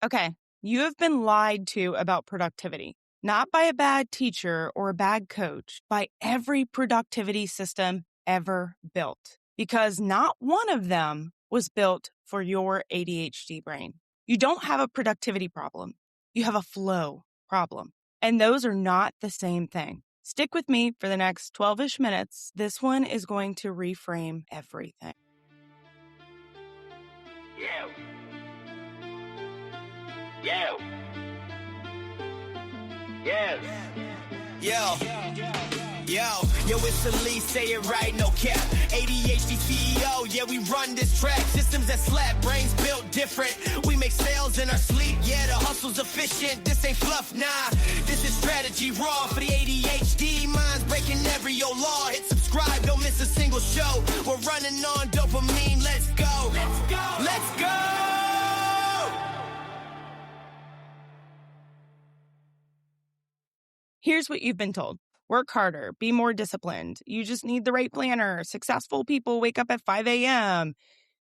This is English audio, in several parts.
Okay, you have been lied to about productivity, not by a bad teacher or a bad coach, by every productivity system ever built, because not one of them was built for your ADHD brain. You don't have a productivity problem. You have a flow problem. And those are not the same thing. Stick with me for the next 12-ish minutes. This one is going to reframe everything. Yeah. Yo. Yes. Yo, it's Alyece, say it right, no cap. ADHD CEO, yeah, we run this track. Systems that slap, brains built different. We make sales in our sleep, yeah, the hustle's efficient. This ain't fluff, nah, this is strategy raw for the ADHD. Minds breaking every old law. Hit subscribe, don't miss a single show. We're running on dopamine, let's go. Let's go. Let's go. Here's what you've been told. Work harder, be more disciplined. You just need the right planner. Successful people wake up at 5 a.m.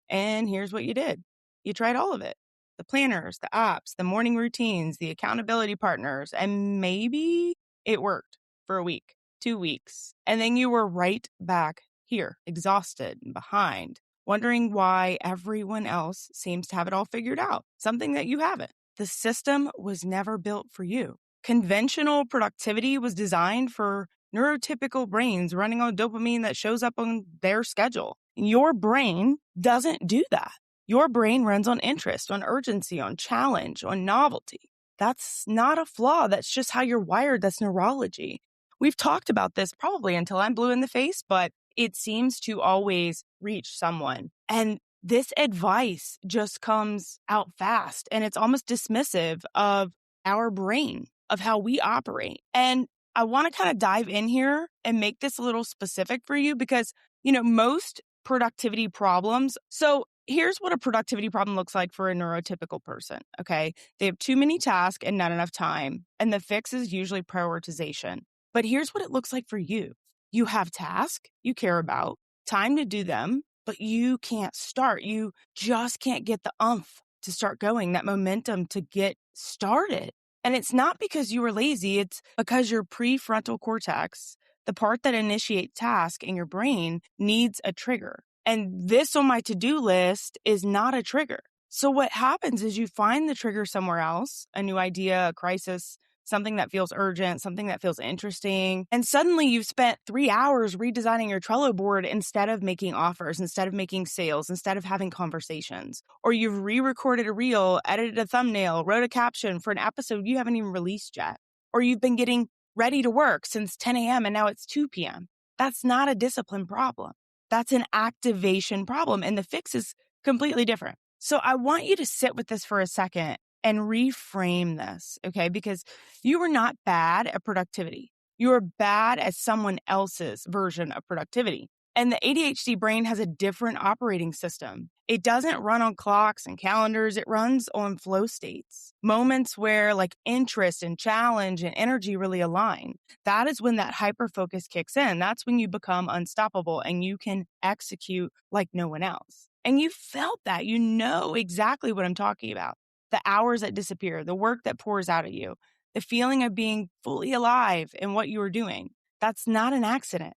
And here's what you did. You tried all of it. The planners, the apps, the morning routines, the accountability partners, and maybe it worked for a week, 2 weeks. And then you were right back here, exhausted and behind, wondering why everyone else seems to have it all figured out, something that you haven't. The system was never built for you. Conventional productivity was designed for neurotypical brains running on dopamine that shows up on their schedule. Your brain doesn't do that. Your brain runs on interest, on urgency, on challenge, on novelty. That's not a flaw. That's just how you're wired. That's neurology. We've talked about this probably until I'm blue in the face, but it seems to always reach someone. And this advice just comes out fast, and it's almost dismissive of our brain, of how we operate. And I want to kind of dive in here and make this a little specific for you because, most productivity problems. So here's what a productivity problem looks like for a neurotypical person. Okay. They have too many tasks and not enough time. And the fix is usually prioritization. But here's what it looks like for you. You have tasks you care about, time to do them, but you can't start. You just can't get the oomph to start going, that momentum to get started. And it's not because you were lazy. It's because your prefrontal cortex, the part that initiates tasks in your brain, needs a trigger. And this on my to-do list is not a trigger. So what happens is you find the trigger somewhere else, a new idea, a crisis, something that feels urgent, something that feels interesting. And suddenly you've spent 3 hours redesigning your Trello board instead of making offers, instead of making sales, instead of having conversations. Or you've re-recorded a reel, edited a thumbnail, wrote a caption for an episode you haven't even released yet. Or you've been getting ready to work since 10 a.m. and now it's 2 p.m. That's not a discipline problem. That's an activation problem. And the fix is completely different. So I want you to sit with this for a second and reframe this, okay? Because you are not bad at productivity. You are bad at someone else's version of productivity. And the ADHD brain has a different operating system. It doesn't run on clocks and calendars. It runs on flow states, moments where interest and challenge and energy really align. That is when that hyper focus kicks in. That's when you become unstoppable and you can execute like no one else. And you felt that. You know exactly what I'm talking about. The hours that disappear, the work that pours out of you, the feeling of being fully alive in what you are doing. That's not an accident.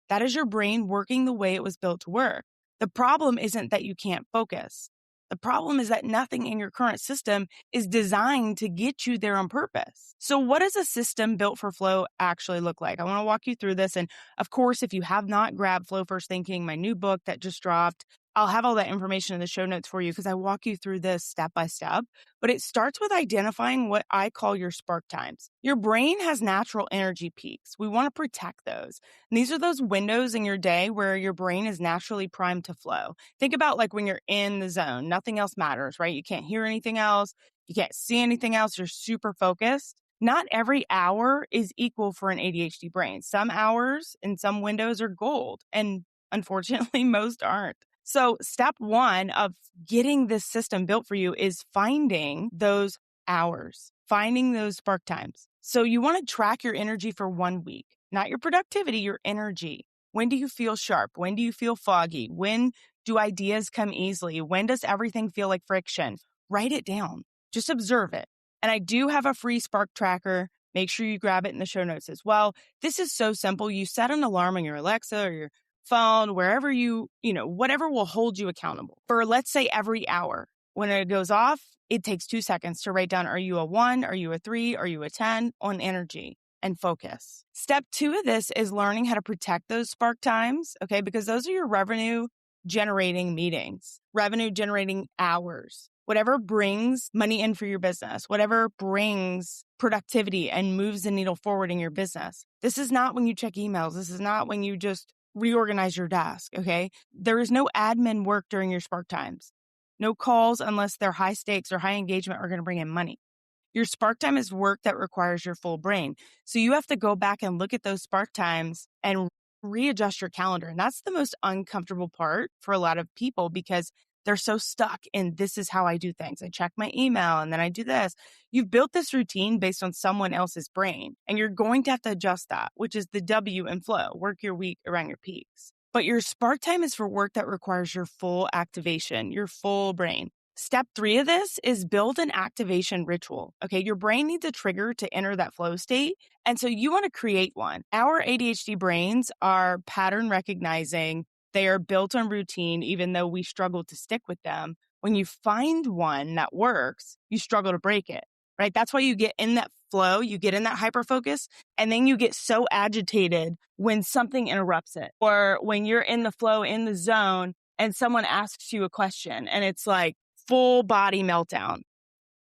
That is your brain working the way it was built to work. The problem isn't that you can't focus. The problem is that nothing in your current system is designed to get you there on purpose. So what does a system built for flow actually look like? I want to walk you through this. And of course, if you have not grabbed Flow First Thinking, my new book that just dropped, I'll have all that information in the show notes for you because I walk you through this step by step. But it starts with identifying what I call your spark times. Your brain has natural energy peaks. We want to protect those. And these are those windows in your day where your brain is naturally primed to flow. Think about when you're in the zone, nothing else matters, right? You can't hear anything else. You can't see anything else. You're super focused. Not every hour is equal for an ADHD brain. Some hours and some windows are gold. And unfortunately, most aren't. So step one of getting this system built for you is finding those hours, finding those spark times. So you want to track your energy for 1 week, not your productivity, your energy. When do you feel sharp? When do you feel foggy? When do ideas come easily? When does everything feel like friction? Write it down. Just observe it. And I do have a free Spark tracker. Make sure you grab it in the show notes as well. This is so simple. You set an alarm on your Alexa or your phone, wherever whatever will hold you accountable for, let's say, every hour. When it goes off, it takes 2 seconds to write down, are you a 1? Are you a 3? Are you a 10 on energy and focus? Step 2 of this is learning how to protect those Spark times, okay? Because those are your revenue generating meetings, revenue generating hours, whatever brings money in for your business, whatever brings productivity and moves the needle forward in your business. This is not when you check emails. This is not when you just reorganize your desk, okay? There is no admin work during your Spark times. No calls unless they're high stakes or high engagement are going to bring in money. Your Spark time is work that requires your full brain. So you have to go back and look at those Spark times and readjust your calendar. And that's the most uncomfortable part for a lot of people because they're so stuck in this is how I do things. I check my email and then I do this. You've built this routine based on someone else's brain, and you're going to have to adjust that, which is the W in flow, work your week around your peaks. But your Spark time is for work that requires your full activation, your full brain. Step 3 of this is build an activation ritual. Okay, your brain needs a trigger to enter that flow state. And so you want to create one. Our ADHD brains are pattern recognizing. They are built on routine, even though we struggle to stick with them. When you find one that works, you struggle to break it, right? That's why you get in that flow, you get in that hyper focus, and then you get so agitated when something interrupts it, or when you're in the flow, in the zone, and someone asks you a question and it's like full body meltdown.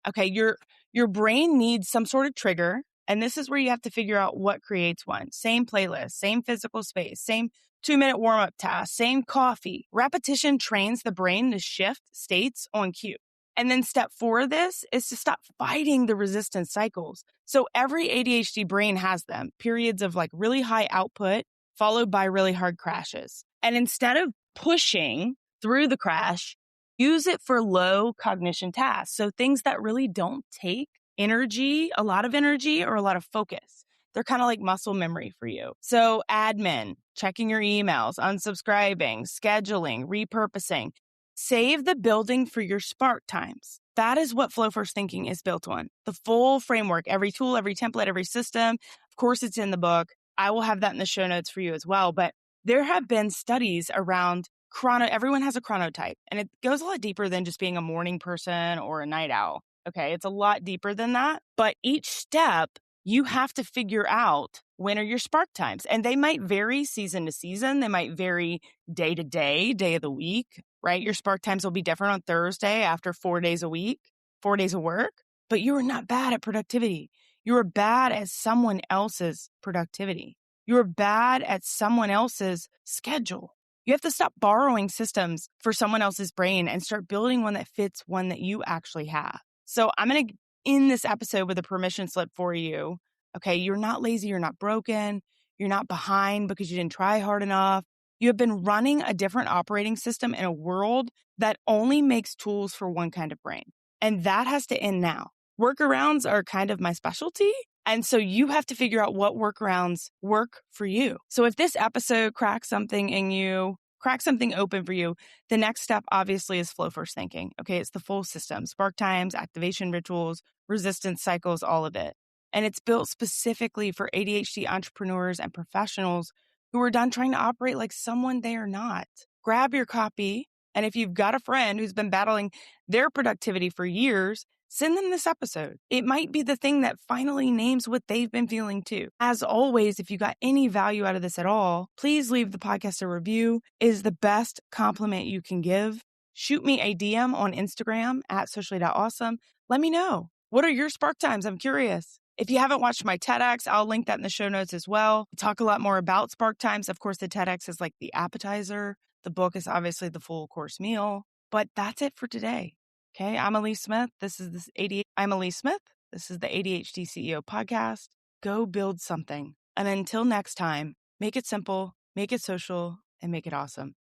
Okay, your brain needs some sort of trigger, and this is where you have to figure out what creates one. Same playlist, same physical space, same 2-minute warm-up task, same coffee. Repetition trains the brain to shift states on cue. And then step 4 of this is to stop fighting the resistance cycles. So every ADHD brain has them, periods of like really high output followed by really hard crashes. And instead of pushing through the crash, use it for low cognition tasks. So things that really don't take energy, a lot of energy or a lot of focus. They're kind of like muscle memory for you. So admin, checking your emails, unsubscribing, scheduling, repurposing. Save the building for your Spark times. That is what Flow First Thinking is built on. The full framework, every tool, every template, every system. Of course, it's in the book. I will have that in the show notes for you as well. But there have been studies around everyone has a chronotype, and it goes a lot deeper than just being a morning person or a night owl. Okay, it's a lot deeper than that. But each step, you have to figure out when are your Spark times. And they might vary season to season. They might vary day to day, day of the week, right? Your Spark times will be different on Thursday after 4 days a week, 4 days of work. But you are not bad at productivity. You are bad at someone else's productivity. You're bad at someone else's schedule. You have to stop borrowing systems for someone else's brain and start building one that fits one that you actually have. So I'm going to end this episode with a permission slip for you. Okay, you're not lazy, you're not broken, you're not behind because you didn't try hard enough. You have been running a different operating system in a world that only makes tools for one kind of brain. And that has to end now. Workarounds are kind of my specialty. And so you have to figure out what workarounds work for you. So if this episode cracks something in you, cracks something open for you, the next step obviously is Flow First Thinking. Okay, it's the full system, Spark times, activation rituals, resistance cycles, all of it. And it's built specifically for ADHD entrepreneurs and professionals who are done trying to operate like someone they are not. Grab your copy. And if you've got a friend who's been battling their productivity for years, send them this episode. It might be the thing that finally names what they've been feeling too. As always, if you got any value out of this at all, please leave the podcast a review. It is the best compliment you can give. Shoot me a DM on Instagram at socially.awesome. Let me know. What are your Spark times? I'm curious. If you haven't watched my TEDx, I'll link that in the show notes as well. We talk a lot more about Spark times. Of course, the TEDx is like the appetizer. The book is obviously the full course meal. But that's it for today. Okay, I'm Alyece Smith. I'm Alyece Smith. This is the ADHD CEO podcast. Go build something. And until next time, make it simple, make it social, and make it awesome.